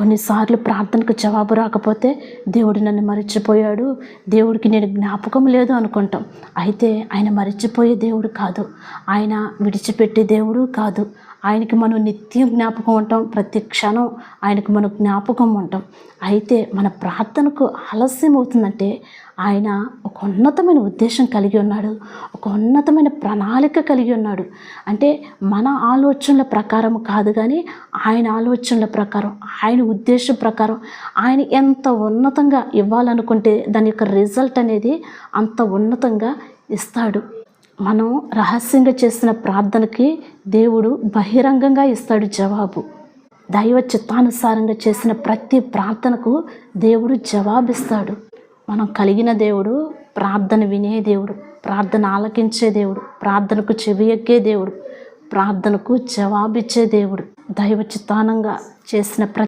కొన్నిసార్లు ప్రార్థనకు జవాబు రాకపోతే దేవుడు నన్ను మరిచిపోయాడు, దేవుడికి నేను జ్ఞాపకం లేదు అనుకుంటాం. అయితే ఆయన మరిచిపోయే దేవుడు కాదు, ఆయన విడిచిపెట్టే దేవుడు కాదు. ఆయనకి మనం నిత్యం జ్ఞాపకం ఉంటాం, ప్రతి క్షణం ఆయనకు మనం జ్ఞాపకం ఉంటాం. అయితే మన ప్రార్థనకు ఆలస్యం అవుతుందంటే ఆయన ఒక ఉన్నతమైన ఉద్దేశం కలిగి ఉన్నాడు, ఒక ఉన్నతమైన ప్రణాళిక కలిగి ఉన్నాడు. అంటే మన ఆలోచనల ప్రకారం కాదు, కానీ ఆయన ఆలోచనల ప్రకారం, ఆయన ఉద్దేశం ప్రకారం ఆయన ఎంత ఉన్నతంగా ఇవ్వాలనుకుంటే దాని యొక్క రిజల్ట్ అనేది అంత ఉన్నతంగా ఇస్తాడు. మనం రహస్యంగా చేసిన ప్రార్థనకి దేవుడు బహిరంగంగా ఇస్తాడు జవాబు. దైవ చిత్తానుసారంగా చేసిన ప్రతి ప్రార్థనకు దేవుడు జవాబిస్తాడు. మనం కలిగిన దేవుడు ప్రార్థన వినే దేవుడు, ప్రార్థన ఆలకించే దేవుడు, ప్రార్థనకు చెవి ఎక్కే దేవుడు, ప్రార్థనకు జవాబిచ్చే దేవుడు. దైవ చిత్తానంగా చేసిన